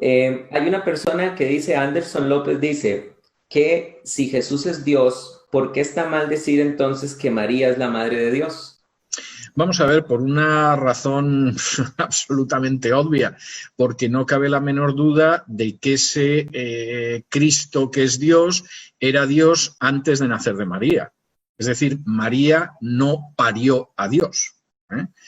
Hay una persona que dice, Anderson López dice, que si Jesús es Dios, ¿por qué está mal decir entonces que María es la madre de Dios? Vamos a ver, por una razón absolutamente obvia, porque no cabe la menor duda de que ese Cristo que es Dios era Dios antes de nacer de María. Es decir, María no parió a Dios.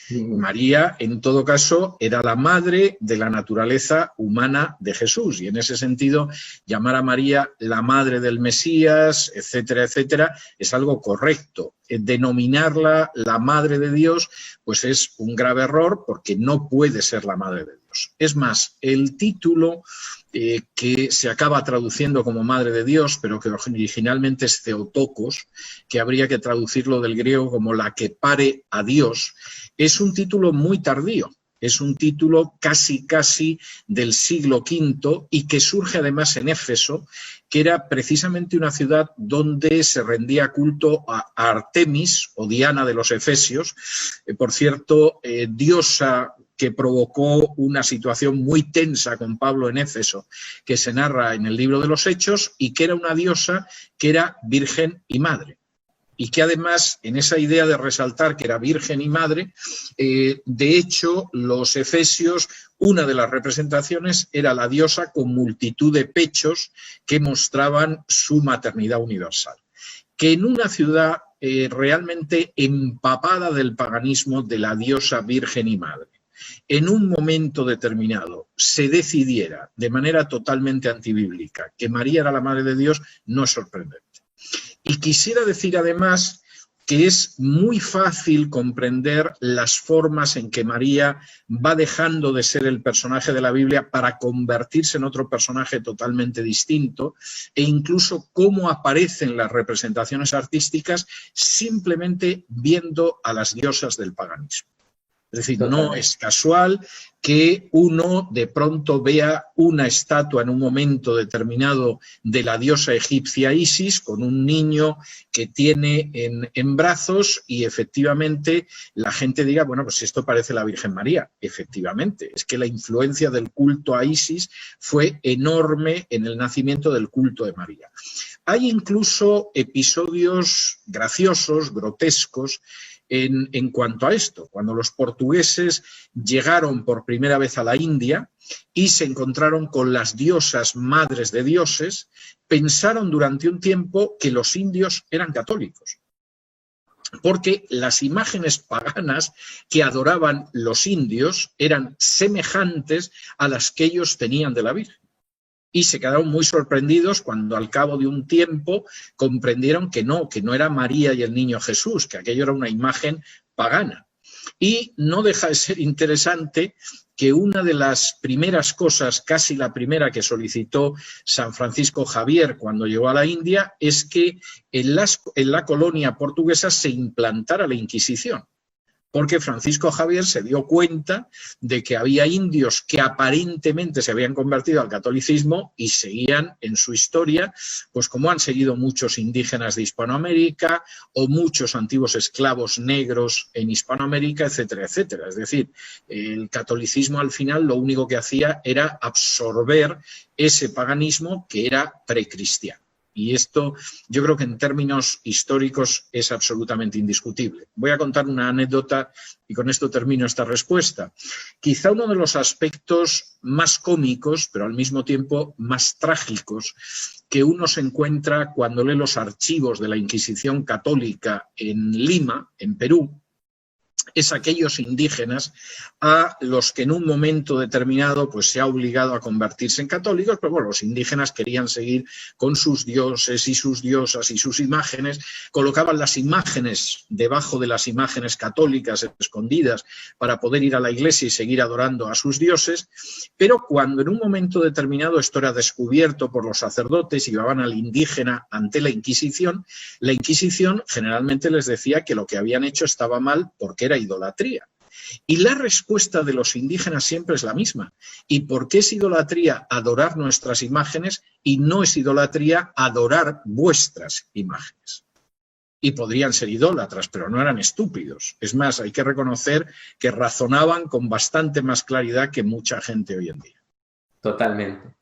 María, en todo caso, era la madre de la naturaleza humana de Jesús y en ese sentido llamar a María la madre del Mesías, etcétera, etcétera, es algo correcto. Denominarla la madre de Dios, pues es un grave error porque no puede ser la madre de Dios. Es más, el título que se acaba traduciendo como Madre de Dios, pero que originalmente es Theotokos, que habría que traducirlo del griego como la que pare a Dios, es un título muy tardío. Es un título casi del siglo V y que surge además en Éfeso, que era precisamente una ciudad donde se rendía culto a Artemis o Diana de los Efesios, por cierto, diosa que provocó una situación muy tensa con Pablo en Éfeso, que se narra en el libro de los Hechos, y que era una diosa que era virgen y madre. Y que además, en esa idea de resaltar que era virgen y madre, de hecho, los efesios, una de las representaciones era la diosa con multitud de pechos que mostraban su maternidad universal. Que en una ciudad realmente empapada del paganismo de la diosa virgen y madre, en un momento determinado se decidiera de manera totalmente antibíblica que María era la madre de Dios, no es sorprendente. Y quisiera decir además que es muy fácil comprender las formas en que María va dejando de ser el personaje de la Biblia para convertirse en otro personaje totalmente distinto e incluso cómo aparecen las representaciones artísticas simplemente viendo a las diosas del paganismo. Es decir, no es casual que uno de pronto vea una estatua en un momento determinado de la diosa egipcia Isis con un niño que tiene en brazos y efectivamente la gente diga, bueno, pues esto parece la Virgen María. Efectivamente, es que la influencia del culto a Isis fue enorme en el nacimiento del culto de María. Hay incluso episodios graciosos, grotescos, en cuanto a esto. Cuando los portugueses llegaron por primera vez a la India y se encontraron con las diosas madres de dioses, pensaron durante un tiempo que los indios eran católicos. Porque las imágenes paganas que adoraban los indios eran semejantes a las que ellos tenían de la Virgen. Y se quedaron muy sorprendidos cuando al cabo de un tiempo comprendieron que no era María y el niño Jesús, que aquello era una imagen pagana. Y no deja de ser interesante que una de las primeras cosas, casi la primera que solicitó San Francisco Javier cuando llegó a la India, es que en la colonia portuguesa se implantara la Inquisición. Porque Francisco Javier se dio cuenta de que había indios que aparentemente se habían convertido al catolicismo y seguían en su historia, pues como han seguido muchos indígenas de Hispanoamérica o muchos antiguos esclavos negros en Hispanoamérica, etcétera, etcétera. Es decir, el catolicismo al final lo único que hacía era absorber ese paganismo que era precristiano. Y esto yo creo que en términos históricos es absolutamente indiscutible. Voy a contar una anécdota y con esto termino esta respuesta. Quizá uno de los aspectos más cómicos, pero al mismo tiempo más trágicos, que uno se encuentra cuando lee los archivos de la Inquisición católica en Lima, en Perú, es aquellos indígenas a los que en un momento determinado pues se ha obligado a convertirse en católicos, pero bueno, los indígenas querían seguir con sus dioses y sus diosas y sus imágenes, colocaban las imágenes debajo de las imágenes católicas escondidas para poder ir a la iglesia y seguir adorando a sus dioses, pero cuando en un momento determinado esto era descubierto por los sacerdotes y llevaban al indígena ante la Inquisición generalmente les decía que lo que habían hecho estaba mal porque era idolatría. Y la respuesta de los indígenas siempre es la misma. ¿Y por qué es idolatría adorar nuestras imágenes y no es idolatría adorar vuestras imágenes? Y podrían ser idólatras, pero no eran estúpidos. Es más, hay que reconocer que razonaban con bastante más claridad que mucha gente hoy en día. totalmente.